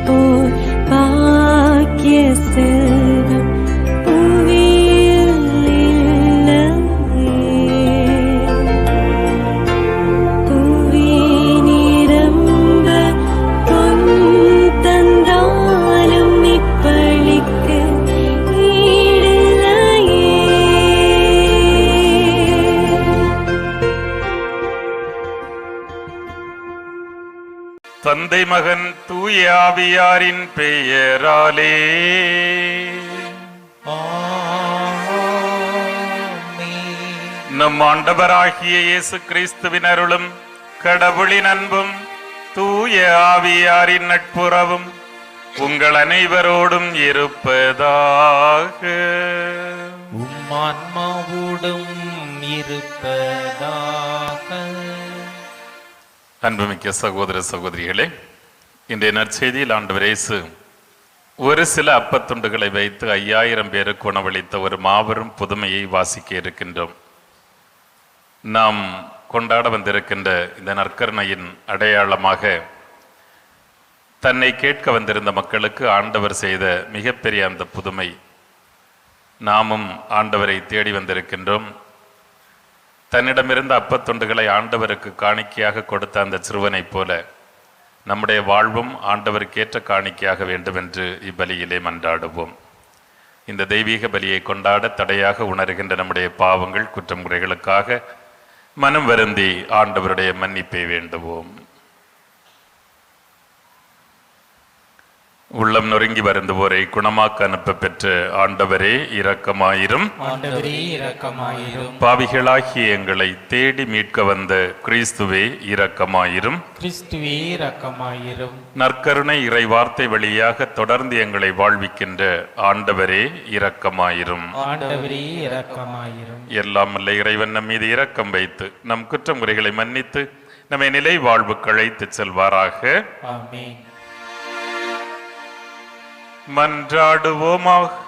போர் பாக்கிய செல்வம் புவியில் இல்லையே. புவி நிரம்ப பொன் தந்தாலும் இப்பளிக்கு ஈடில்லையே. தந்தை மகன் தூய ஆவியாரின் பெயராலே நம் ஆண்டவராகிய இயேசு கிறிஸ்துவின் அருளும் கடவுளின் அன்பும் தூய ஆவியாரின் நட்புறவும் உங்கள் அனைவரோடும் இருப்பதாக. ஆன்மாவோடும் இருப்பதாக. அன்புமிக்க சகோதர சகோதரிகளே, இன்றைய நற்செய்தியில் ஆண்டவர் இயேசு ஒரு சில அப்பத்துண்டுகளை வைத்து 5000 பேருக்கு உணவளித்த ஒரு மாபெரும் புதுமையை வாசிக்க இருக்கின்றோம். நாம் கொண்டாட வந்திருக்கின்ற இந்த நற்கருணையின் அடையாளமாக தன்னை கேட்க வந்திருந்த மக்களுக்கு ஆண்டவர் செய்த மிகப்பெரிய அந்த புதுமை. நாமும் ஆண்டவரை தேடி வந்திருக்கின்றோம். தன்னிடமிருந்த அப்பத்துண்டுகளை ஆண்டவருக்கு காணிக்கையாக கொடுத்த அந்த சிறுவனைப் போல நம்முடைய வாழ்வும் ஆண்டவருக்கேற்ற காணிக்கையாக வேண்டும் என்று இப்பலியிலே மன்றாடுவோம். இந்த தெய்வீக பலியை கொண்டாட தடையாக உணர்கின்ற நம்முடைய பாவங்கள் குற்றம் குறைகளுக்காக மனம் வருந்தி ஆண்டவருடைய மன்னிப்பை வேண்டுவோம். உள்ளம் நொறுங்கி வருந்துவோரை குணமாக்க அனுப்ப பெற்ற ஆண்டவரே இரக்கமாயிரும். பாவிகளாகிய எங்களை தேடி மீட்க வந்த கிறிஸ்துவே இரக்கமாயிரும். நற்கருணை இறை வார்த்தை வழியாக தொடர்ந்து எங்களை வாழ்விக்கின்ற ஆண்டவரே இரக்கமாயிரும். எல்லாம் அல்ல இறைவன் நம் மீது இரக்கம் வைத்து நம் குற்றம் குறைகளை மன்னித்து நம்மை நிலை வாழ்வுக்கு அழைத்து செல்வாராக. ஆமென். மன்றாடுவோமாக.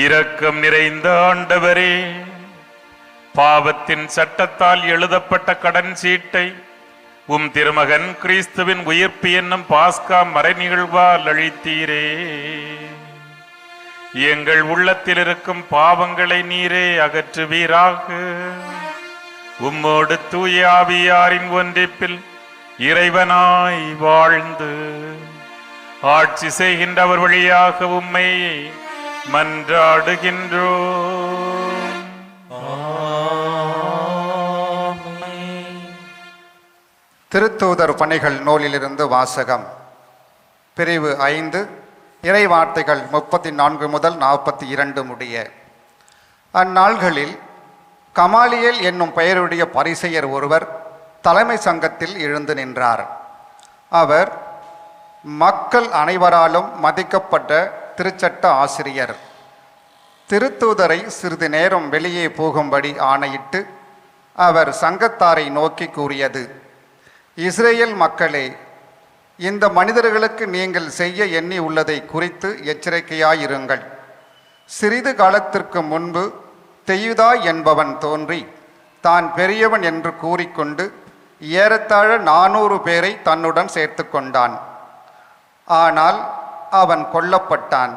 இரக்கம் நிறைந்த ஆண்டவரே, பாவத்தின் சட்டத்தால் எழுதப்பட்ட கடன் சீட்டை உம் திருமகன் கிறிஸ்துவின் உயிர்ப்பு என்னும் பாஸ்கா மறை நிகழ்வால் அழித்தீரே. எங்கள் உள்ளத்தில் இருக்கும் பாவங்களை நீரே அகற்றுவீராக. உம்மோடு தூய ஆவியாரின் ஒன்றிப்பில் இறைவனாய் வாழ்ந்து ஆட்சி செய்கின்றவர் வழியாக உம்மை மன்றாடுகின்றோம். திருத்தூதர் பணிகள் நூலிலிருந்து வாசகம். பிரிவு 5, இறை வார்த்தைகள் 34 முதல் 42 முடிய. அந்நாள்களில் கமாலியேல் என்னும் பெயருடைய பரிசேயர் ஒருவர் தலைமை சங்கத்தில் எழுந்து நின்றார். அவர் மக்கள் அனைவராலும் மதிக்கப்பட்ட திருச்சட்ட ஆசிரியர். திருத்தூதரை சிறிது நேரம் வெளியே போகும்படி ஆணையிட்டு அவர் சங்கத்தாரை நோக்கி கூறியது: இஸ்ரேல் மக்களே, இந்த மனிதர்களுக்கு நீங்கள் செய்ய எண்ணி உள்ளதை குறித்து எச்சரிக்கையாயிருங்கள். சிறிது காலத்திற்கு முன்பு தெயுதா என்பவன் தோன்றி தான் பெரியவன் என்று கூறிக்கொண்டு ஏறத்தாழ 400 பேரை தன்னுடன் சேர்த்து கொண்டான். ஆனால் அவன் கொல்லப்பட்டான்.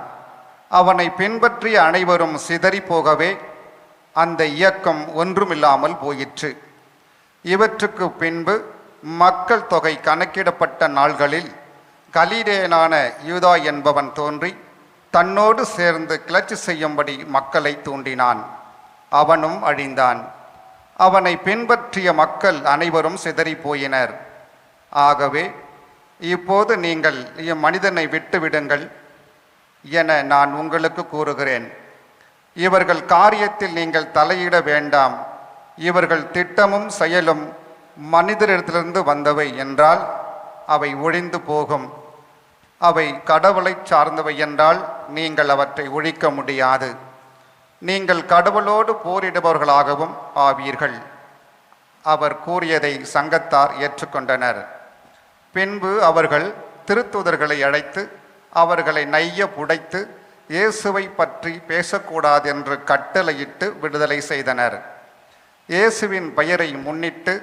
அவனை பின்பற்றிய அனைவரும் சிதறி போகவே அந்த இயக்கம் ஒன்றுமில்லாமல் போயிற்று. இவற்றுக்கு பின்பு மக்கள் தொகை கணக்கிடப்பட்ட நாள்களில் கலிலேயனான யூதா என்பவன் தோன்றி தன்னோடு சேர்ந்து கிளர்ச்சி செய்யும்படி மக்களை தூண்டினான். அவனும் அழிந்தான். அவனை பின்பற்றிய மக்கள் அனைவரும் சிதறி போயினர். ஆகவே இப்போது நீங்கள் இம்மனிதனை விட்டுவிடுங்கள் என நான் உங்களுக்கு கூறுகிறேன். இவர்கள் காரியத்தில் நீங்கள் தலையிட வேண்டாம். இவர்கள் திட்டமும் செயலும் மனிதரிடத்திலிருந்து வந்தவை என்றால் அவை ஒழிந்து போகும். அவை கடவுளை சார்ந்தவை என்றால் நீங்கள் அவற்றை ஒழிக்க முடியாது. நீங்கள் கடவுளோடு போரிடுபவர்களாகவும் ஆவீர்கள். அவர் கூறியதை சங்கத்தார் ஏற்றுக்கொண்டனர். பின்பு அவர்கள் திருத்தூதர்களை அழைத்து அவர்களை நைய புடைத்து இயேசுவை பற்றி பேசக்கூடாது என்று கட்டளையிட்டு விடுதலை செய்தனர். இயேசுவின் பெயரை முன்னிட்டு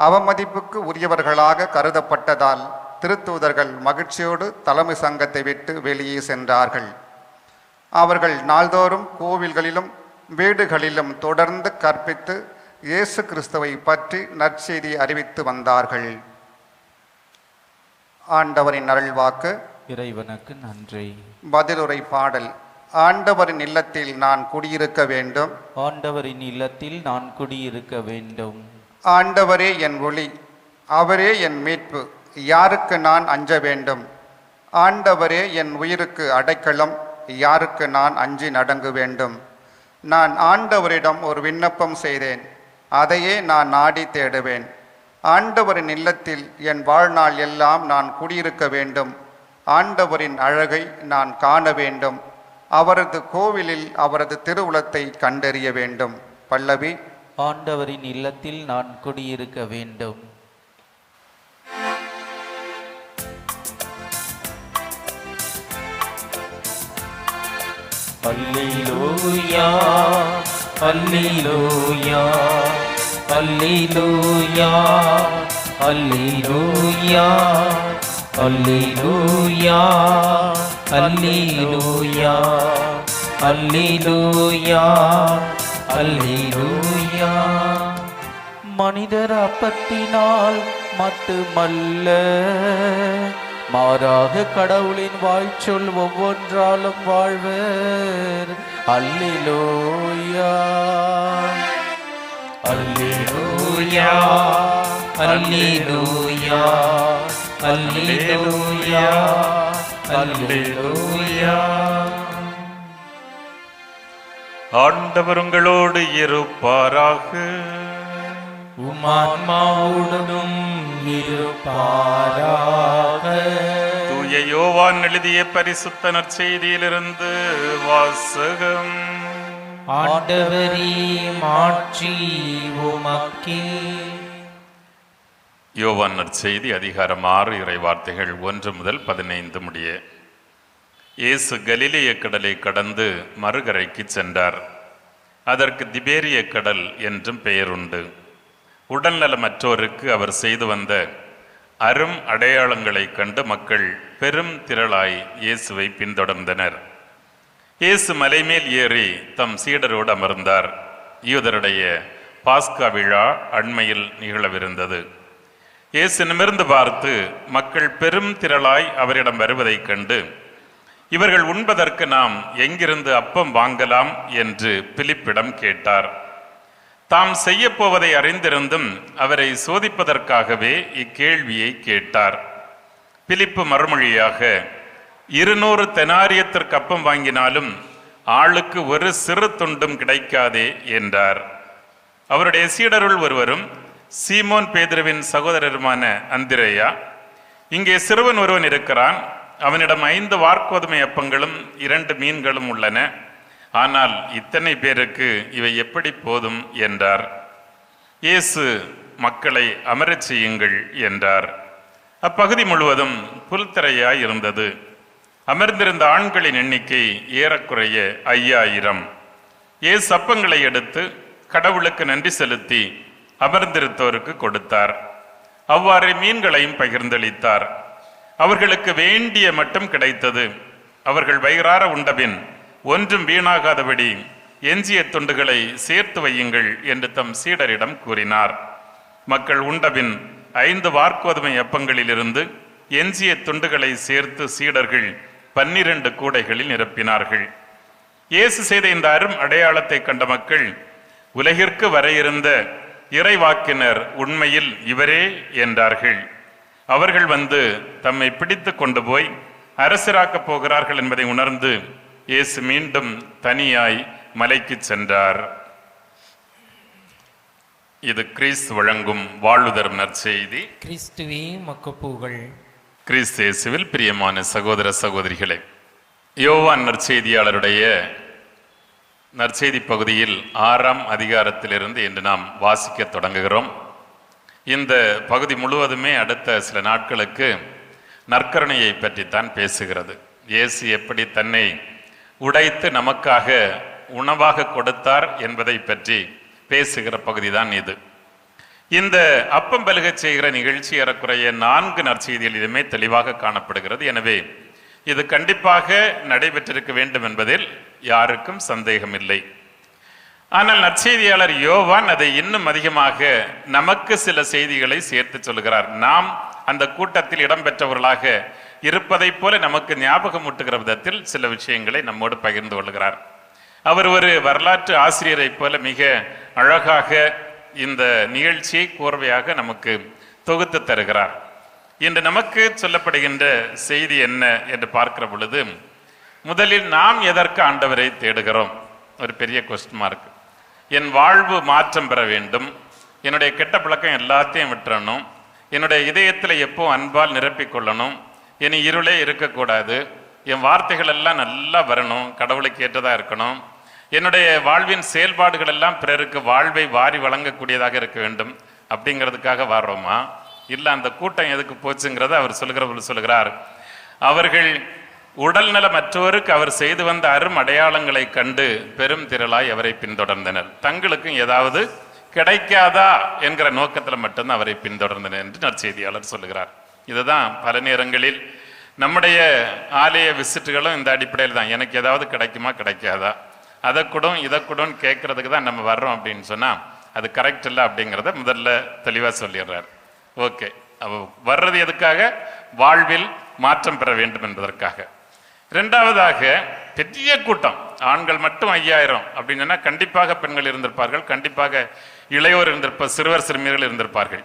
அவமதிப்புக்கு உரியவர்களாக கருதப்பட்டதால் திருத்தூதர்கள் மகிழ்ச்சியோடு தலைமை சங்கத்தை விட்டு வெளியே சென்றார்கள். அவர்கள் நாள்தோறும் கோவில்களிலும் வீடுகளிலும் தொடர்ந்து கற்பித்து இயேசு கிறிஸ்துவை பற்றி நற்செய்தி அறிவித்து வந்தார்கள். ஆண்டவரின் அருள்வாக்கு. இறைவனுக்கு நன்றி. பதிலுரை பாடல். ஆண்டவரின் இல்லத்தில் நான் குடியிருக்க வேண்டும். ஆண்டவரின் இல்லத்தில் நான் குடியிருக்க வேண்டும். ஆண்டவரே என் ஒளி, அவரே என் மீட்பு, யாருக்கு நான் அஞ்ச வேண்டும்? ஆண்டவரே என் உயிருக்கு அடைக்கலம், யாருக்கு நான் அஞ்சி நடங்க வேண்டும்? நான் ஆண்டவரிடம் ஒரு விண்ணப்பம் செய்தேன், அதையே நான் நாடி தேடுவேன். ஆண்டவரின் இல்லத்தில் என் வாழ்நாள் எல்லாம் நான் குடியிருக்க வேண்டும். ஆண்டவரின் அழகை நான் காண வேண்டும். அவரது கோவிலில் அவரது திருவுளத்தை கண்டறிய வேண்டும். பல்லவி. ஆண்டவரின் இல்லத்தில் நான் குடியிருக்க வேண்டும். அல்லேலூயா, அல்லேலூயா, அல்லேலூயா, அல்லேலூயா, அல்லேலூயா, அல்லேலூயா, அல்லேலூயா, அல்லேலூயா. மனிதர் அப்பத்தினால் மட்டுமல்ல, மாறாக கடவுளின் வாய்ச்சொல் ஒவ்வொன்றாலும் வாழ்வர். அல்லேலூயா, அல்லேலூயா, அல்லேலூயா, அல்லேலூயா, அல்லேலூயா. ஆண்டவர் உங்களோடு இருப்பாராக. உமான்மாவுடனும் இருப்பாராக. தூய யோவான் எழுதிய பரிசுத்த நற்செய்தியிலிருந்து வாசகம். ஆண்டவரே, மாட்சி உமக்கே. யோவான் நற்செய்தி அதிகாரம் 6 இறை வார்த்தைகள் 1 முதல் 15 முடிய. இயேசு கலிலேய கடலை கடந்து மறுகரைக்கு சென்றார். அதற்கு திபேரிய கடல் என்றும் பெயருண்டு. உடல்நலமற்றோருக்கு அவர் செய்து வந்த அரும் அடையாளங்களை கண்டு மக்கள் பெரும் திரளாய் இயேசுவை பின்தொடர்ந்தனர். இயேசு மலைமேல் ஏறி தம் சீடரோடு அமர்ந்தார். யூதருடைய பாஸ்கா விழா அண்மையில் நிகழவிருந்தது. இயேசு நிமிர்ந்து பார்த்து மக்கள் பெரும் திரளாய் அவரிடம் வருவதைக் கண்டு, இவர்கள் உண்பதற்கு நாம் எங்கிருந்து அப்பம் வாங்கலாம் என்று பிலிப்பிடம் கேட்டார். தாம் செய்ய போவதை அறிந்திருந்தும் அவரை சோதிப்பதற்காகவே இக்கேள்வியை கேட்டார். பிலிப்பு மறுமொழியாக, 200 தெனாரியத்திற்கு அப்பம் வாங்கினாலும் ஆளுக்கு ஒரு சிறு துண்டும் கிடைக்காதே என்றார். அவருடைய சீடருள் ஒருவரும் சீமோன் பேதுருவின் சகோதரருமான அந்திரேயா, இங்கே சிறுவன் ஒருவன் இருக்கிறான், அவனிடம் 5 வாற்கோதுமை அப்பங்களும் 2 மீன்களும் உள்ளன, ஆனால் இத்தனை பேருக்கு இவை எப்படி போதும் என்றார். இயேசு மக்களை அமரச் செய்யுங்கள் என்றார். அப்பகுதி முழுவதும் புல்தரையாய் இருந்தது. அமர்ந்திருந்த ஆண்களின் எண்ணிக்கை ஏறக்குறைய 5000. இயேசு அப்பங்களை எடுத்து கடவுளுக்கு நன்றி செலுத்தி அமர்ந்திருந்தோருக்கு கொடுத்தார். அவ்வாறு மீன்களையும் பகிர்ந்தளித்தார். அவர்களுக்கு வேண்டிய மட்டும் கிடைத்தது. அவர்கள் வயிறார உண்டபின் ஒன்றும் வீணாகாதபடி எஞ்சிய துண்டுகளை சேர்த்து வையுங்கள் என்று தம் சீடரிடம் கூறினார். மக்கள் உண்டபின் 5 வாற்கோதுமை அப்பங்களிலிருந்து எஞ்சிய துண்டுகளை சேர்த்து சீடர்கள் 12 கூடைகளில் நிரப்பினார்கள். இயேசு செய்த இந்த அரும் அடையாளத்தை கண்ட மக்கள், உலகிற்கு வர இருந்த இறைவாக்கினர் உண்மையில் இவரே என்றார்கள். அவர்கள் வந்து தம்மை பிடித்து கொண்டு போய் அரசராக்கப் போகிறார்கள் என்பதை உணர்ந்து இயேசு மீண்டும் தனியாய் மலைக்கு சென்றார். இது கிறிஸ்து வழங்கும் வாழ்வு தரும் நற்செய்தி. கிறிஸ்துவே மக்கப்பூகள். கிறிஸ்து இயேசுவில் பிரியமான சகோதர சகோதரிகளே, யோவான் நற்செய்தியாளருடைய நற்செய்தி பகுதியில் 6ஆம் அதிகாரத்திலிருந்து இன்று நாம் வாசிக்க தொடங்குகிறோம். இந்த பகுதி முழுவதுமே அடுத்த சில நாட்களுக்கு நற்கருணையை பற்றித்தான் பேசுகிறது. இயேசு எப்படி தன்னை உடைத்து நமக்காக உணவாக கொடுத்தார் என்பதை பற்றி பேசுகிற பகுதி தான் இது. இந்த அப்பம் பலுக செய்கிற நிகழ்ச்சி ஏறக்குறைய 4 நற்செய்திகளிலுமே தெளிவாக காணப்படுகிறது. எனவே இது கண்டிப்பாக நடைபெற்றிருக்க வேண்டும் என்பதில் யாருக்கும் சந்தேகம் இல்லை. ஆனால் நற்செய்தியாளர் யோவான் அதை இன்னும் அதிகமாக நமக்கு சில செய்திகளை சேர்த்து சொல்கிறார். நாம் அந்த கூட்டத்தில் இடம்பெற்றவர்களாக இருப்பதைப் போல நமக்கு ஞாபகமூட்டுகிற விதத்தில் சில விஷயங்களை நம்மோடு பகிர்ந்து கொள்கிறார். அவர் ஒரு வரலாற்று ஆசிரியரை போல மிக அழகாக இந்த நிகழ்ச்சியை கோர்வையாக நமக்கு தொகுத்து தருகிறார். இன்று நமக்கு சொல்லப்படுகின்ற செய்தி என்ன என்று பார்க்கிற பொழுது, முதலில் நாம் எதற்கு ஆண்டவரை தேடுகிறோம்? ஒரு பெரிய கொஸ்டின் மார்க். என் வாழ்வு மாற்றம் பெற வேண்டும், என்னுடைய கெட்ட பழக்கம் எல்லாத்தையும் விட்டுறணும், என்னுடைய இதயத்தில் எப்போ அன்பால் நிரப்பிக்கொள்ளணும், இனி இருளே இருக்கக்கூடாது, என் வார்த்தைகள் எல்லாம் நல்லா வரணும், கடவுளுக்கு ஏற்றதாக இருக்கணும், என்னுடைய வாழ்வின் செயல்பாடுகள் எல்லாம் பிறருக்கு வாழ்வை வாரி வழங்கக்கூடியதாக இருக்க வேண்டும் அப்படிங்கிறதுக்காக வர்றோமா? இல்லை அந்த கூட்டம் எதுக்கு போச்சுங்கிறத அவர் சொல்கிறார். அவர்கள் உடல் நலமற்றோருக்கு அவர் செய்து வந்த அரும் அடையாளங்களை கண்டு பெரும் திரளாய் அவரை பின்தொடர்ந்தனர். தங்களுக்கும் ஏதாவது கிடைக்காதா என்கிற நோக்கத்தில் மட்டும்தான் அவரை பின்தொடர்ந்தனர் என்று நற்செய்தியாளர் சொல்லுகிறார். இதுதான் பல நேரங்களில் நம்முடைய ஆலய விசிட்டுகளும் இந்த அடிப்படையில் தான். எனக்கு ஏதாவது கிடைக்குமா கிடைக்காதா, அதை கூட இதை கூட கேட்கறதுக்கு தான் நம்ம வர்றோம் அப்படின்னு சொன்னால் அது கரெக்ட் இல்லை அப்படிங்கிறத முதல்ல தெளிவாக சொல்லிடுறார். ஓகே, வர்றது எதுக்காக? வாழ்வில் மாற்றம் பெற வேண்டும் என்பதற்காக. இரண்டாவதாக, பெரிய கூட்டம், ஆண்கள் மட்டும் 5000 அப்படின்னு சொன்னால் கண்டிப்பாக பெண்கள் இருந்திருப்பார்கள், கண்டிப்பாக இளையோர் இருந்திருப்பார், சிறுவர் சிறுமியர்கள் இருந்திருப்பார்கள்.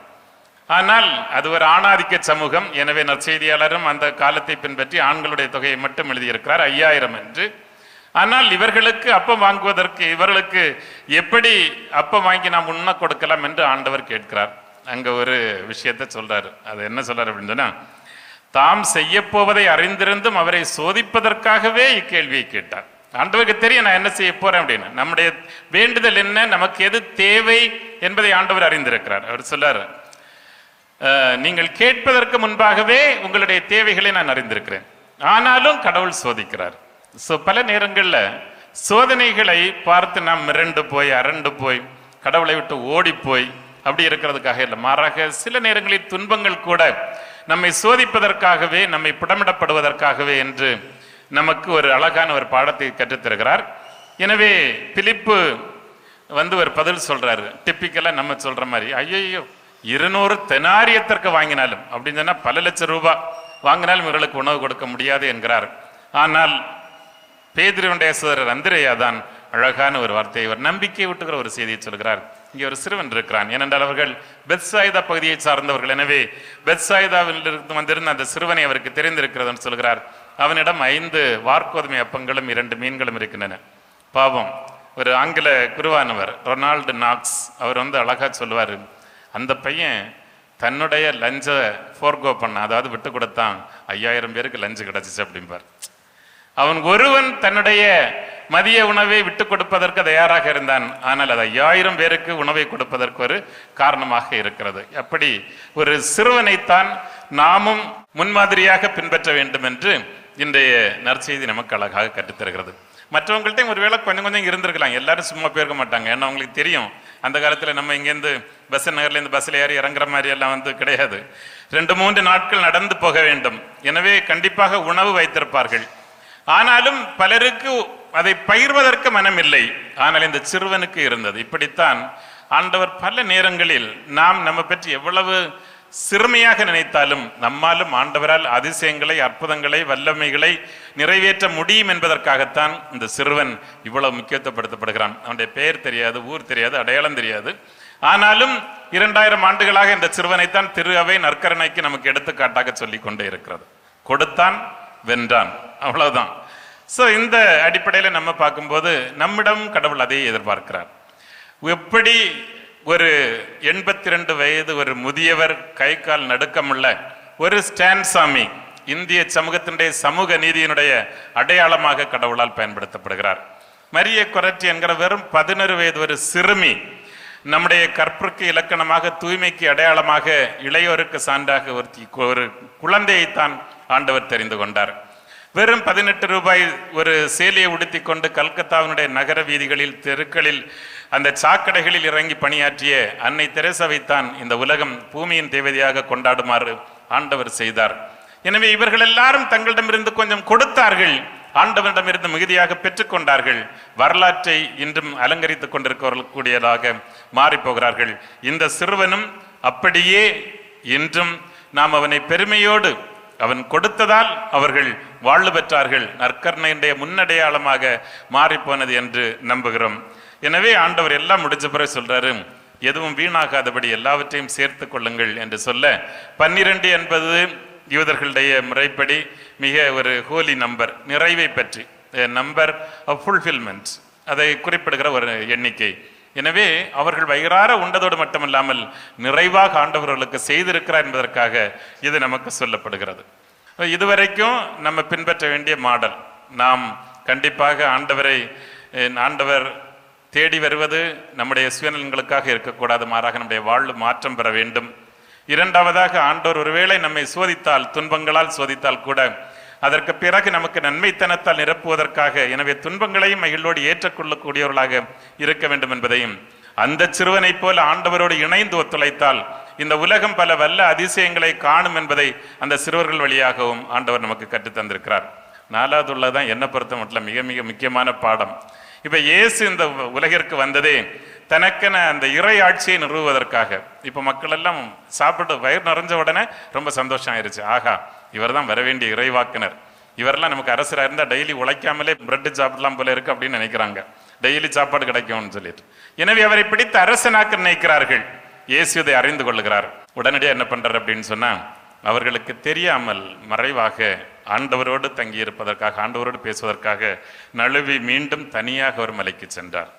ஆனால் அது ஒரு ஆணாதிக்க சமூகம். எனவே நற்செய்தியாளரும் அந்த காலத்தை பின்பற்றி ஆண்களுடைய தொகையை மட்டும் எழுதியிருக்கிறார் 5000 என்று. ஆனால் இவர்களுக்கு அப்பம் வாங்குவதற்கு, இவர்களுக்கு எப்படி அப்பம் வாங்கி நாம் உண்ண கொடுக்கலாம் என்று ஆண்டவர் கேட்கிறார். அங்க ஒரு விஷயத்தை சொல்றாரு. அது என்ன சொல்றாரு அப்படின்னு சொன்னா, தாம் செய்ய போவதை அறிந்திருந்தும் அவரை சோதிப்பதற்காகவே இக்கேள்வியை கேட்டார். ஆண்டவருக்கு தெரியும் நான் என்ன செய்ய போறேன் அப்படின்னு. நம்முடைய வேண்டுதல் என்ன, நமக்கு எது தேவை என்பதை ஆண்டவர் அறிந்திருக்கிறார். அவர் சொல்றாரு, நீங்கள் கேட்பதற்கு முன்பாகவே உங்களுடைய தேவைகளை நான் அறிந்திருக்கிறேன். ஆனாலும் கடவுள் சோதிக்கிறார். பல நேரங்கள்ல சோதனைகளை பார்த்து நாம் மிரண்டு போய் அரண்டு போய் கடவுளை விட்டு ஓடி போய் அப்படி இருக்கிறதுக்காக இல்லை, மாறாக சில நேரங்களில் துன்பங்கள் கூட நம்மை சோதிப்பதற்காகவே, நம்மை புடமிடப்படுவதற்காகவே என்று நமக்கு ஒரு அழகான ஒரு பாடத்தை கற்றுத்தருகிறார். எனவே பிலிப்பு ஒரு பதில் சொல்றாரு. டிப்பிக்கலா நம்ம சொல்ற மாதிரி, ஐயோ 200 தெனாரியத்திற்கு வாங்கினாலும் அப்படின்னு சொன்னா பல லட்சம் ரூபாய் வாங்கினாலும் இவர்களுக்கு உணவு கொடுக்க முடியாது என்கிறார். ஆனால் பேதுருவுடைய சகோதரர் அந்திரேயா தான் அழகான ஒரு வார்த்தையை, ஒரு நம்பிக்கை ஊட்டுகிற ஒரு செய்தியை சொல்கிறார். இங்கே ஒரு சிறுவன் இருக்கிறான். ஏனென்றால் அவர்கள் பெத்சாயிதா பகுதியை சார்ந்தவர்கள். எனவே பெத்சாயிதாவில் இருந்து வந்திருந்த அந்த சிறுவனை அவருக்கு தெரிந்திருக்கிறதுன்னு சொல்கிறார். அவனிடம் 5 வார்கோதுமை அப்பங்களும் 2 மீன்களும் இருக்கின்றன. பாவம், ஒரு ஆங்கில குருவானவர் ரொனால்டு நாக்ஸ் அவர் அழகா சொல்லுவார், அந்த பையன் தன்னுடைய லஞ்ச ஃபோர்கோ பண்ண, அதாவது விட்டு கொடுத்தான், 5000 பேருக்கு லஞ்சு கிடைச்சிச்சு அப்படிம்பார். அவன் ஒருவன் தன்னுடைய மதிய உணவை விட்டு கொடுப்பதற்கு தயாராக இருந்தான். ஆனால் அது 5000 பேருக்கு உணவை கொடுப்பதற்கு ஒரு காரணமாக இருக்கிறது. அப்படி ஒரு சிறுவனைத்தான் நாமும் முன்மாதிரியாக பின்பற்ற வேண்டும் என்று இன்றைய நற்செய்தி நமக்கு அழகாக கற்றுத்தருகிறது. மற்றவங்கள்ட்டையும் ஒருவேளை கொஞ்சம் இருந்திருக்கலாம், எல்லாரும் சும்மா போயிருக்க மாட்டாங்க. ஏன்னா அவங்களுக்கு தெரியும் அந்த காலத்தில் நம்ம இங்கேருந்து பஸ் நகர்லேருந்து பஸ்ஸில் ஏறி இறங்குற மாதிரி எல்லாம் கிடையாது. 2-3 நாட்கள் நடந்து போக வேண்டும். எனவே கண்டிப்பாக உணவு வைத்திருப்பார்கள். ஆனாலும் பலருக்கு அதை பகிர்வதற்கு மனம் இல்லை. ஆனால் இந்த சிறுவனுக்கு இருந்தது. இப்படித்தான் ஆண்டவர் பல நேரங்களில் நாம் நம்ம பற்றி எவ்வளவு சிறுமையாக நினைத்தாலும் நம்மாலும் ஆண்டவரால் அதிசயங்களை, அற்புதங்களை, வல்லமைகளை நிறைவேற்ற முடியும் என்பதற்காகத்தான் இந்த சிறுவன் இவ்வளவு முக்கியத்துவப்படுத்தப்படுகிறான். அவனுடைய பெயர் தெரியாது, ஊர் தெரியாது, அடையாளம் தெரியாது. ஆனாலும் 2000 ஆண்டுகளாக இந்த சிறுவனைத்தான் திரு அவை நற்கருணைக்கு நமக்கு எடுத்துக்காட்டாக சொல்லி கொண்டே இருக்கிறது. கொடுத்தான், வென்றான், அவ்வளவுதான். இந்த அடிப்படையில் நம்ம பார்க்கும்போது நம்மிடம் கடவுள் அதை எதிர்பார்க்கிறார். எப்படி ஒரு 82 வயது ஒரு முதியவர், கை கால் நடுக்கமுள்ள ஒரு ஸ்டான் சாமி இந்திய சமூகத்தினுடைய சமூக நீதியினுடைய அடையாளமாக கடவுளால் பயன்படுத்தப்படுகிறார். மரிய கொரட்டி என்கிற வெறும் 11 வயது ஒரு சிறுமி நம்முடைய கற்புக்கு இலக்கணமாக, தூய்மைக்கு அடையாளமாக, இளையோருக்கு சான்றாக ஒரு குழந்தையைத்தான் ஆண்டவர் தெரிந்து கொண்டார். வெறும் 18 ரூபாய் ஒரு சேலையை உடுத்தி கொண்டு கல்கத்தாவினுடைய நகர வீதிகளில், தெருக்களில் அந்த சாக்கடைகளில் இறங்கி பணியாற்றிய அன்னை தெரேசாவைத்தான் இந்த உலகம் பூமியின் தேவதையாக கொண்டாடுமாறு ஆண்டவர் செய்தார். எனவே இவர்கள் எல்லாரும் தங்களிடமிருந்து கொஞ்சம் கொடுத்தார்கள், ஆண்டவரிடமிருந்து மிகுதியாக பெற்றுக்கொண்டார்கள். வரலாற்றை இன்றும் அலங்கரித்துக் கொண்டிருக்கக்கூடியதாக மாறி போகிறார்கள். இந்த சிறுவனும் அப்படியே இன்றும் நாம் அவனை பெருமையோடு, அவன் கொடுத்ததால் அவர்கள் வாழ்வு பெற்றார்கள், நற்கருணையுடைய முன்னடையாளமாக மாறிப்போனது என்று நம்புகிறோம். எனவே ஆண்டவர் எல்லாம் முடிஞ்ச பிறகு சொல்றாரு, எதுவும் வீணாகாதபடி எல்லாவற்றையும் சேர்த்து கொள்ளுங்கள் என்று சொல்ல, 12 என்பது யூதர்களுடைய முறைப்படி மிக ஒரு ஹோலி நம்பர், நிறைவை பற்றி, நம்பர் ஆஃப் ஃபுல்ஃபில்மெண்ட், அதை குறிப்பிடுகிற ஒரு எண்ணிக்கை. எனவே அவர்கள் வயிறார உண்டதோடு மட்டுமல்லாமல் நிறைவாக ஆண்டவர்களுக்கு செய்திருக்கிறார் என்பதற்காக இது நமக்கு சொல்லப்படுகிறது. இதுவரைக்கும் நம்ம பின்பற்ற வேண்டிய மாடல், நாம் கண்டிப்பாக ஆண்டவர் தேடி வருவது நம்முடைய சுயநலன்களுக்காக இருக்கக்கூடாது, மாறாக நம்முடைய வாழ்வு மாற்றம் பெற வேண்டும். இரண்டாவதாக, ஆண்டவர் ஒருவேளை நம்மை சோதித்தால், துன்பங்களால் சோதித்தால் கூட அதற்கு பிறகு நமக்கு நன்மைத்தனத்தால் நிரப்புவதற்காக, எனவே துன்பங்களையும் மகிழ்வோடு ஏற்றுக்கொள்ளக்கூடியவர்களாக இருக்க வேண்டும் என்பதையும், அந்த சிறுவனை போல ஆண்டவரோடு இணைந்து ஒத்துழைத்தால் இந்த உலகம் பல வல்ல அதிசயங்களை காணும் என்பதை அந்த சிறுவர்கள் வழியாகவும் ஆண்டவர் நமக்கு கற்றுத்தந்திருக்கிறார். 4வது உள்ளதான் என்னை பொறுத்த மட்டும் மிக மிக முக்கியமான பாடம். இப்ப இயேசு இந்த உலகிற்கு வந்ததே தனக்கென அந்த இறை ஆட்சியை நிறுவுவதற்காக. இப்ப மக்கள் எல்லாம் சாப்பிட்டு வயிறு நிறைஞ்ச உடனே ரொம்ப சந்தோஷம் ஆயிருச்சு, ஆகா இவர் தான் வர வேண்டிய இறைவாக்கினர், இவரெல்லாம் நமக்கு அரசராக இருந்தால் டெய்லி உழைக்காமலே பிரெட்டு சாப்பிடலாம் போல இருக்கு அப்படின்னு நினைக்கிறாங்க, டெய்லி சாப்பாடு கிடைக்கும்னு சொல்லிட்டு. எனவே அவரை பிடித்து அரசனாக்க நினைக்கிறார்கள். இயேசு இதை அறிந்து கொள்ளுகிறார். உடனடியாக என்ன பண்றார் அப்படின்னு சொன்னா, அவர்களுக்கு தெரியாமல் மறைவாக ஆண்டவரோடு தங்கியிருப்பதற்காக, ஆண்டவரோடு பேசுவதற்காக நழுவி மீண்டும் தனியாக ஒரு மலைக்கு சென்றார்.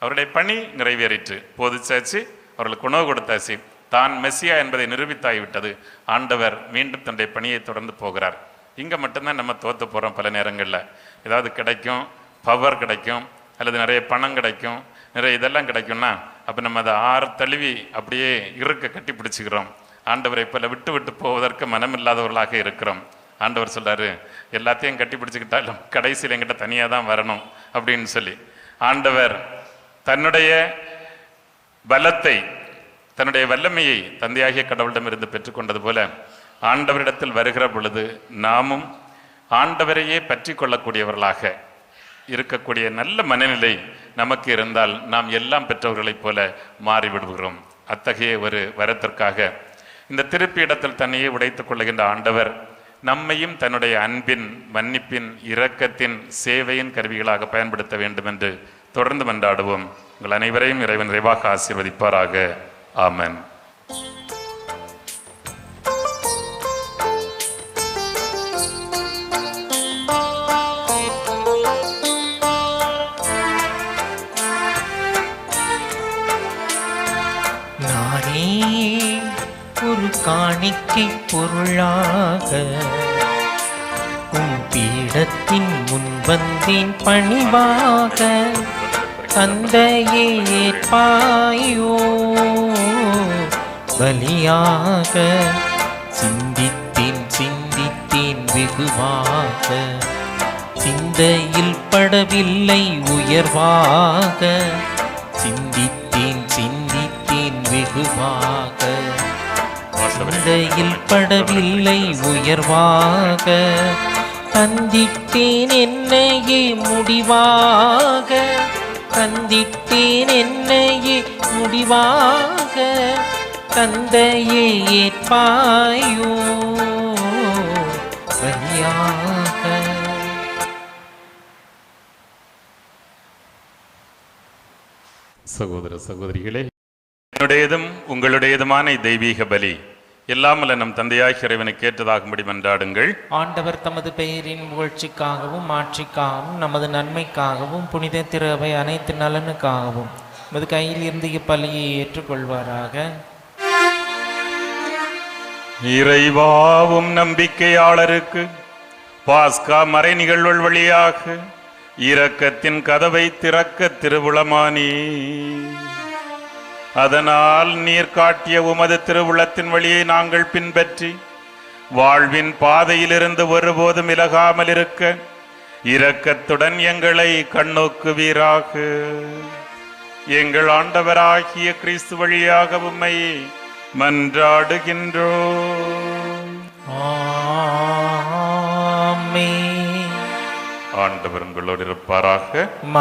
அவருடைய பணி நிறைவேறிற்று, போதிச்சாச்சு, அவர்களுக்கு உணவு கொடுத்தாச்சு, தான் மெஸ்ஸியா என்பதை நிரூபித்தாகிவிட்டது. ஆண்டவர் மீண்டும் தன்னுடைய பணியை தொடர்ந்து போகிறார். இங்கே மட்டும்தான் நம்ம தோற்று போகிறோம். பல நேரங்களில் ஏதாவது கிடைக்கும், பவர் கிடைக்கும், அல்லது நிறைய பணம் கிடைக்கும், நிறைய இதெல்லாம் கிடைக்கும்னா அப்போ நம்ம அதை தழுவி அப்படியே இருக்க கட்டி பிடிச்சிக்கிறோம். ஆண்டவரை போல விட்டு விட்டு போவதற்கு மனமில்லாதவர்களாக இருக்கிறோம். ஆண்டவர் சொல்றாரு, எல்லாத்தையும் கட்டி பிடிச்சிக்கிட்டாலும் கடைசியில் எங்கிட்ட தனியாக தான் வரணும் அப்படின்னு சொல்லி, ஆண்டவர் தன்னுடைய பலத்தை, தன்னுடைய வல்லமையை தந்தையாகிய கடவுளிடமிருந்து பெற்றுக்கொண்டது போல ஆண்டவரிடத்தில் வருகிற பொழுது நாமும் ஆண்டவரையே பற்றி கொள்ளக்கூடியவர்களாக இருக்கக்கூடிய நல்ல மனநிலை நமக்கு இருந்தால் நாம் எல்லாம் பெற்றவர்களைப் போல மாறிவிடுகிறோம். அத்தகைய ஒரு வரத்திற்காக இந்த திருப்பியிடத்தில் தன்னையே உடைத்துக் கொள்ளுகின்ற ஆண்டவர் நம்மையும் தன்னுடைய அன்பின், மன்னிப்பின், இரக்கத்தின், சேவையின் கருவிகளாக பயன்படுத்த வேண்டும் என்று தொடர்ந்து மன்றாடுவோம். உங்கள் அனைவரையும் இறைவன் நிறைவாக ஆசீர்வதிப்பாராக. ஆமென். நானே ஒரு காணிக்கை பொருளாக உன் பீடத்தின் முன்வந்தேன் பணிவாக, தந்தையே ஏற்பாயோ பலியாக, சிந்தித்தேன் சிந்தித்தேன் வெகுவாக, சிந்தையில் படவில்லை உயர்வாக, சிந்தித்தேன் சிந்தித்தேன் வெகுவாக, சிந்தையில் படவில்லை உயர்வாக, தந்திட்டேன் என்னையே முடிவாக, தந்திட்டேன் என்னையே முடிவாக, தந்தையே ஏற்பாயோ பலியாக. சகோதர சகோதரிகளே, என்னுடையதும் உங்களுடையதுமான தெய்வீக பலி எல்லாம் நம் தந்தையாகிய இறைவனை கேட்டதாகும்படி மன்றாடுங்கள். ஆண்டவர் தமது பெயரின் புகழ்ச்சிக்காகவும் மாட்சிக்காகவும் நமது நன்மைக்காகவும் புனித திரு அவை அனைத்து நலனுக்காகவும் நமது கையில் இருந்து இப்பலியை ஏற்றுக்கொள்வாராக. இறைவாவும் நம்பிக்கையாளருக்கு பாஸ்கா மறை நிகழ்வுகள் வழியாக இரக்கத்தின் கதவை திறக்க திருவுளமானி, அதனால் நீர் காட்டிய உமது திருவுளத்தின் வழியை நாங்கள் பின்பற்றி வாழ்வின் பாதையிலிருந்து ஒருபோதும் விலகாமல் இருக்க இரக்கத்துடன் எங்களை கண்ணோக்குவீராக. எங்கள் ஆண்டவராகிய கிறிஸ்து வழியாக உம்மை மன்றாடுகின்றோம். ஆமென். ஆண்டவர் உங்களோடு இருப்பாராக,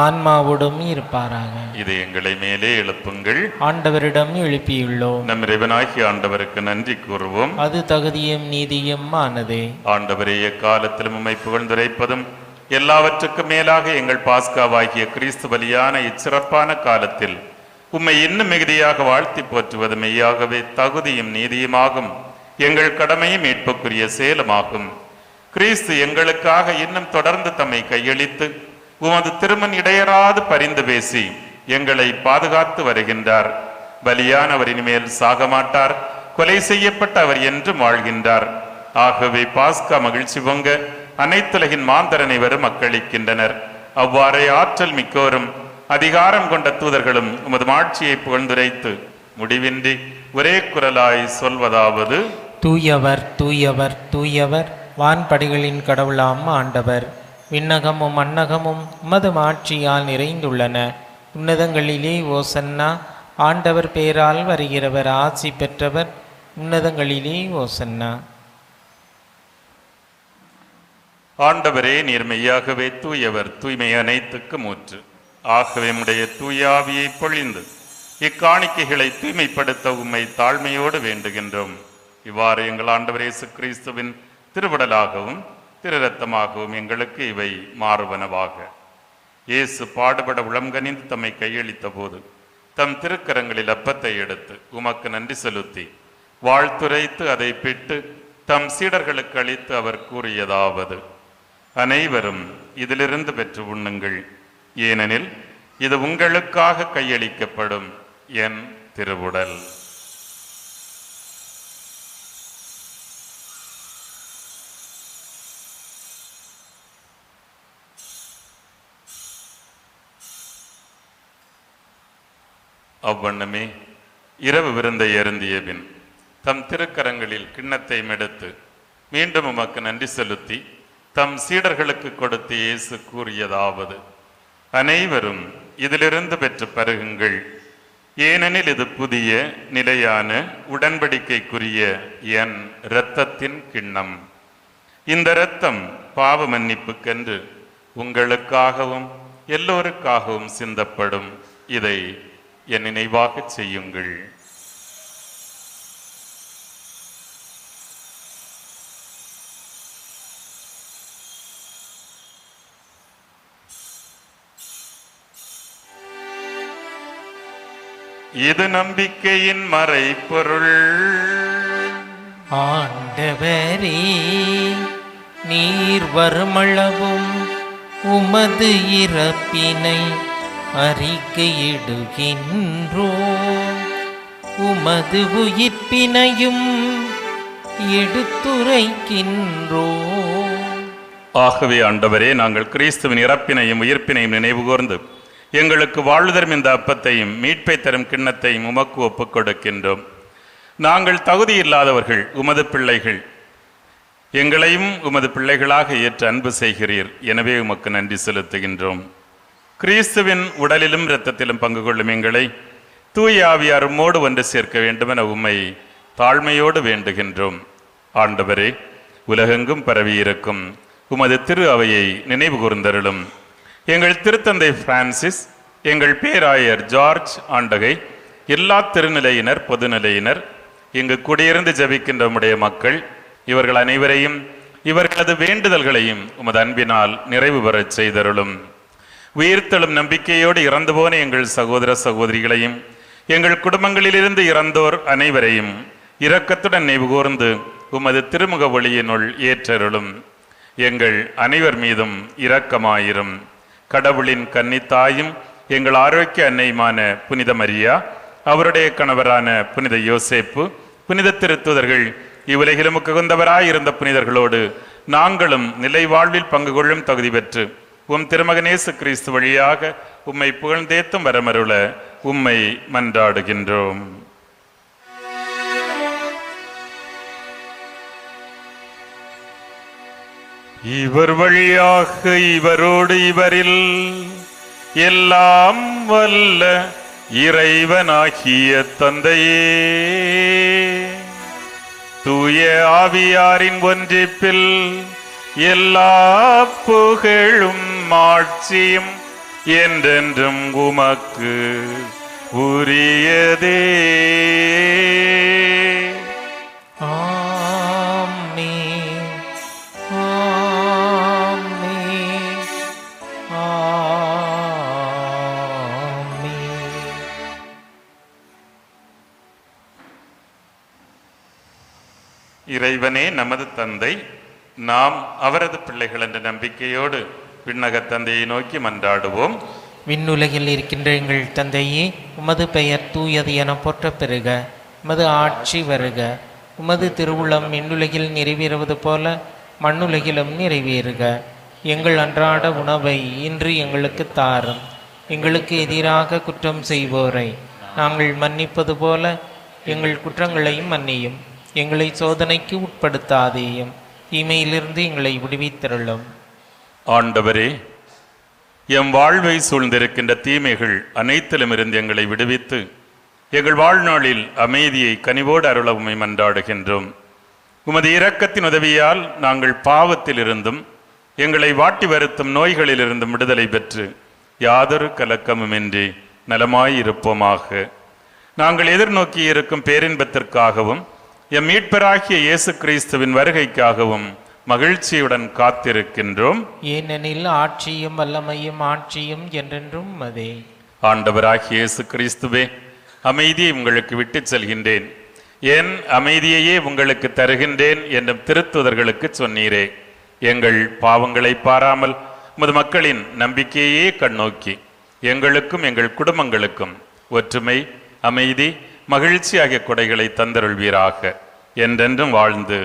ஆன்மாவோடும் இருப்பாராக. இது எங்களை மேலே எழுப்புங்கள். ஆண்டவரிடம் எழுப்பியுள்ளோம். நம் இறைவனாகிய ஆண்டவருக்கு நன்றி கூறுவோம். அது தகுதியும் நீதியும் ஆனதே. ஆண்டவரே, எக்காலத்திலும் உம்மை புகழ்ந்துரைப்பதும் எல்லாவற்றுக்கும் மேலாக எங்கள் பாஸ்காவாகிய கிறிஸ்து பலியான இச்சிறப்பான காலத்தில் உம்மை இன்னும் மிகுதியாக வாழ்த்தி போற்றுவது மெய்யாகவே தகுதியும் நீதியுமாகும். எங்கள் கடமையும் மீட்புக்குரிய செயலுமாகும். கிறிஸ்து எங்களுக்காக இன்னும் தொடர்ந்து தம்மை கையளித்து உமது திருமண் இடையராது பரிந்து பேசி எங்களை பாதுகாத்து வருகின்றார். பலியானவர் இனிமேல் சாக மாட்டார், கொலை செய்யப்பட்ட அவர் என்றும் வாழ்கின்றார். ஆகவே பாஸ்கா மகிழ்ச்சி பொங்க அனைத்துலகின் மாந்தரனை வரும் மக்களிக்கின்றனர். அவ்வாறே ஆற்றல் மிக்கோரும் அதிகாரம் கொண்ட தூதர்களும் உமது மாட்சியை புகழ்ந்துரைத்து முடிவின்றி ஒரே குரலாய் சொல்வதாவது: தூயவர் தூயவர் தூயவர், வான்படைகளின் கடவுளாம் ஆண்டவர். விண்ணகமும் மண்ணகமும் உமது மாட்சியால் நிறைந்துள்ளன. உன்னதங்களிலே ஓசன்னா. ஆண்டவர் பேரால் வருகிறவர் ஆசி பெற்றவர். உன்னதங்களிலே ஓசன்னா. ஆண்டவரே, நீர் மெய்யாகவே தூயவர், தூய்மை அனைத்துக்கும் ஊற்று. ஆகவே உடைய தூயாவியை பொழிந்து இக்காணிக்கைகளை தூய்மைப்படுத்த உம்மை தாழ்மையோடு வேண்டுகின்றோம். இவ்வாறு எங்கள் ஆண்டவர் இயேசு கிறிஸ்துவின் திருவுடலாகவும் திரு இரத்தமாகவும் எங்களுக்கு இவை மாறுவனவாக. இயேசு பாடுபட உளம்கனிந்து தம்மை கையளித்த போது தம் திருக்கரங்களில் அப்பத்தை எடுத்து உமக்கு நன்றி செலுத்தி வாழ்த்துரைத்து அதை பிட்டு தம் சீடர்களுக்கு அளித்து அவர் கூறியதாவது: அனைவரும் இதிலிருந்து பெற்று உண்ணுங்கள், ஏனெனில் இது உங்களுக்காக கையளிக்கப்படும் என் திருவுடல். அவ்வண்ணமே இரவு விருந்தை அருந்திய பின் தம் திருக்கரங்களில் கிண்ணத்தை எடுத்து மீண்டும் உமக்கு நன்றி செலுத்தி தம் சீடர்களுக்கு கொடுத்து இயேசு கூறியதாவது: அனைவரும் இதிலிருந்து பெற்று பருகுங்கள், ஏனெனில் இது புதிய நிலையான உடன்படிக்கைக்குரிய என் இரத்தத்தின் கிண்ணம். இந்த இரத்தம் பாவ மன்னிப்புக்கென்று உங்களுக்காகவும் எல்லோருக்காகவும் சிந்தப்படும். இதை என் நினைவாக செய்யுங்கள். இது நம்பிக்கையின் மறைபொருள். ஆண்டவரே, நீர் வருமளவும் உமது இறப்பினை அறிக்கையிடுகின்றோம், உமது உயிர்ப்பினையும் எடுத்துரைக்கின்றோம். ஆகவே ஆண்டவரே, நாங்கள் கிறிஸ்துவின் இறப்பினையும் உயிர்ப்பினையும் நினைவு கூர்ந்து எங்களுக்கு வாழ்வு தரும் இந்த அப்பத்தையும் மீட்பை தரும் கிண்ணத்தையும் உமக்கு ஒப்புக் கொடுக்கின்றோம். நாங்கள் தகுதி இல்லாதவர்கள், உமது பிள்ளைகள். எங்களையும் உமது பிள்ளைகளாக ஏற்று அன்பு செய்கிறீர். எனவே உமக்கு நன்றி செலுத்துகின்றோம். கிறிஸ்துவின் உடலிலும் இரத்தத்திலும் பங்கு கொள்ளும் எங்களை தூய ஆவியார் உம்மோடு ஒன்று சேர்க்க வேண்டுமென உம்மை தாழ்மையோடு வேண்டுகின்றோம். ஆண்டவரே, உலகெங்கும் பரவியிருக்கும் உமது திரு அவையை நினைவு கூர்ந்தருளும். எங்கள் திருத்தந்தை பிரான்சிஸ், எங்கள் பேராயர் ஜார்ஜ் ஆண்டகை, எல்லா திருநிலையினர், பொதுநிலையினர், இங்கு குடியிருந்து ஜபிக்கின்ற உம்முடைய மக்கள், இவர்கள் அனைவரையும் இவர்களது வேண்டுதல்களையும் உமது அன்பினால் நிறைவு பெறச் செய்தருளும். உயிர்த்தெழும் நம்பிக்கையோடு இறந்து போன எங்கள் சகோதர சகோதரிகளையும் எங்கள் குடும்பங்களிலிருந்து இறந்தோர் அனைவரையும் இரக்கத்துடன் நினைவு கூர்ந்து உமது திருமுக ஒளியினுள் ஏற்றருளும். எங்கள் அனைவர் மீதும் இரக்கமாயிரும். கடவுளின் கன்னித்தாயும் எங்கள் ஆரோக்கிய அன்னையுமான புனித மரியா, அவருடைய கணவரான புனித யோசேப்பு, புனித திருத்தூதர்கள், இவ்வுலகிலும் உகந்தவராய் இருந்த புனிதர்களோடு நாங்களும் நிலை வாழ்வில் பங்கு கொள்ளும் தகுதி பெற்று உம் திருமகனேசு கிறிஸ்து வழியாக உம்மை புகழ்ந்தேத்தும் வரமருள உம்மை மன்றாடுகின்றோம். இவர் வழியாக இவரோடு இவரில் எல்லாம் வல்ல இறைவனாகிய தந்தையே, தூய ஆவியாரின் ஒன்றிப்பில் எல்லா புகழும் ஆட்சியும் என்றென்றும் உமக்கு உரியதே. ஆமென். ஆமென். ஆமென். இறைவனே நமது தந்தை, நாம் அவரது பிள்ளைகள் என்ற நம்பிக்கையோடு விண்ணக தந்தையை நோக்கி மன்றாடுவோம். விண்ணுலகில் இருக்கின்ற எங்கள் தந்தையே, உமது பெயர் தூயது என போற்றப் பெறுக. உமது ஆட்சி வருக. உமது திருவுளம் விண்ணுலகில் நிறைவேறுவது போல மண்ணுலகிலும் நிறைவேறுக. எங்கள் அன்றாட உணவை இன்று எங்களுக்கு தாரும். எங்களுக்கு எதிராக குற்றம் செய்வோரை நாங்கள் மன்னிப்பது போல எங்கள் குற்றங்களையும் மன்னியும். எங்களை சோதனைக்கு உட்படுத்தாதேயும், தீமையிலிருந்து எங்களை விடுவித்தருளும். ஆண்டவரே, எம் வாழ்வை சூழ்ந்திருக்கின்ற தீமைகள் அனைத்திலும் இருந்து எங்களை விடுவித்து எங்கள் வாழ்நாளில் அமைதியை கனிவோடு அருள உம்மை மன்றாடுகின்றோம். உமது இரக்கத்தின் உதவியால் நாங்கள் பாவத்திலிருந்தும் எங்களை வாட்டி வருத்தும் நோய்களிலிருந்தும் விடுதலை பெற்று யாதொரு கலக்கமுமின்றி நலமாயிருப்போமாக. நாங்கள் எதிர்நோக்கி இருக்கும் பேரின்பத்திற்காகவும் எம் மீட்பராகிய இயேசு கிறிஸ்துவின் வருகைக்காகவும் மகிழ்ச்சியுடன் காத்திருக்கின்றோம். ஏனெனில் ஆட்சியும் வல்லமையும் ஆட்சியும் என்றென்றும் அதே. ஆண்டவராகிய இயேசு கிறிஸ்துவே, அமைதியை உங்களுக்கு விட்டுச் செல்கின்றேன், என் அமைதியையே உங்களுக்கு தருகின்றேன் என்றும் திருத்துதர்களுக்கு சொன்னீரே. எங்கள் பாவங்களை பாராமல் உமது மக்களின் நம்பிக்கையே கண்ணோக்கி எங்களுக்கும் எங்கள் குடும்பங்களுக்கும் ஒற்றுமை, அமைதி, மகிழ்ச்சி ஆகிய கொடைகளை தந்தருள்வீராக. என்றென்றும் வாழ்ந்து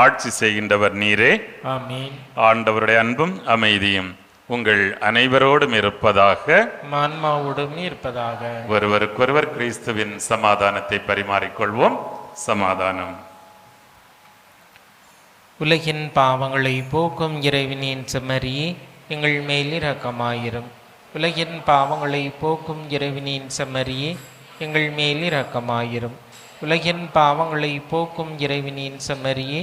ஆட்சி செய்கின்றவர் நீரே. ஆமென். ஆண்டவருடைய அன்பும் அமைதியும் உங்கள் அனைவரோடும் இருப்பதாக. ஆன்மாவோடும் இருப்பதாக. ஒருவருக்கொருவர் கிறிஸ்துவின் சமாதானத்தை பரிமாறிக்கொள்வோம். சமாதானம். உலகின் பாவங்களை போக்கும் இறைவனின் செம்மறியே, எங்கள் மேல் இரக்கமாயிரும். உலகின் பாவங்களை போக்கும் இறைவனின் செம்மறியே, எங்கள் மேல் இரக்கமாயிரும். உலகின் பாவங்களை போக்கும் இறைவனின் செம்மறியே,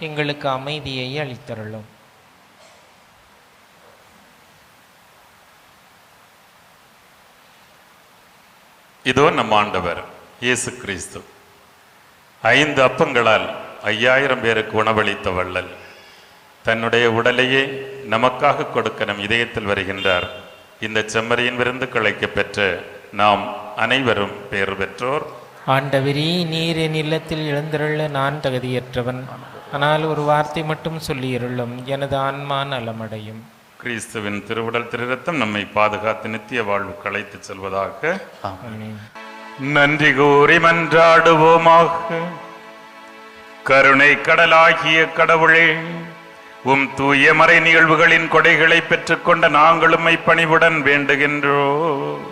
எங்களுக்கு அமைதியை அளித்தருளும். இதோ நம் ஆண்டவர் இயேசு கிறிஸ்து 5 அப்பங்களால் 5000 பேருக்கு உணவளித்த வள்ளல் தன்னுடைய உடலையே நமக்காக கொடுக்க நம் இதயத்தில் வருகின்றார். இந்த செம்மறியின் விருந்துக்களை பெற்ற நாம் அனைவரும் பேறு பெற்றோர். ஆண்டவரே, நீர் என் இல்லத்தில் எழுந்தருள நான் தகுதியற்றவன். ஆனால் ஒரு வார்த்தை மட்டும் சொல்லியிருளும், எனது ஆன்மா நலமடையும். கிறிஸ்துவின் திருவுடல் திருரத்தம் நம்மை பாதுகாத்து நித்திய வாழ்வுக்கு அழைத்துச் செல்வதாக. ஆமென். நன்றி கூறி மன்றாடுவோமாக. கருணை கடலாகிய கடவுளே, உம் தூய மறை நிகழ்வுகளின் கொடைகளை பெற்றுக்கொண்ட நாங்கள் உம்மை பணிவுடன் வேண்டுகின்றோம்.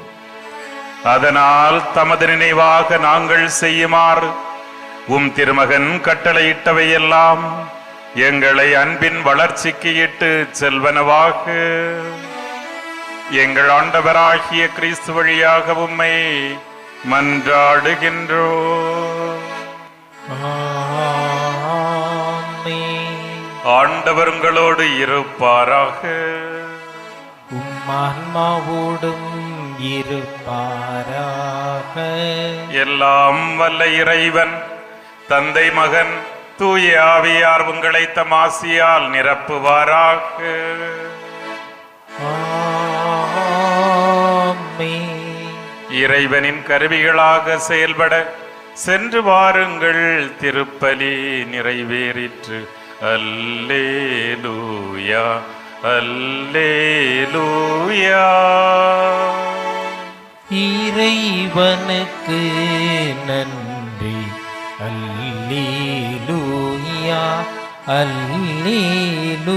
அதனால் தமது நினைவாக நாங்கள் செய்யுமாறு உம் திருமகன் கட்டளையிட்டவையெல்லாம் எங்களை அன்பின் வளர்ச்சிக்கு இட்டு செல்வனவாக. எங்கள் ஆண்டவராகிய கிறிஸ்து வழியாக உம்மை மன்றாடுகின்றோம். ஆமென். ஆண்டவர் உங்களோடு இருப்பாராக. உம் ஆன்மாவோடும் இருப்பாராக. எல்லாம் வல்ல இறைவன் தந்தை, மகன், தூய ஆவியார் உங்களை தம் ஆசியால் நிரப்புவாராக. ஆமென். இறைவனின் கருவிகளாக செயல்பட சென்று வாருங்கள். திருப்பலி நிறைவேறிற்று. அல்லேலூயா, அல்லேலூயா. இறைவனுக்கு நன்றி. அல்லேலூயா, அல்லேலூயா.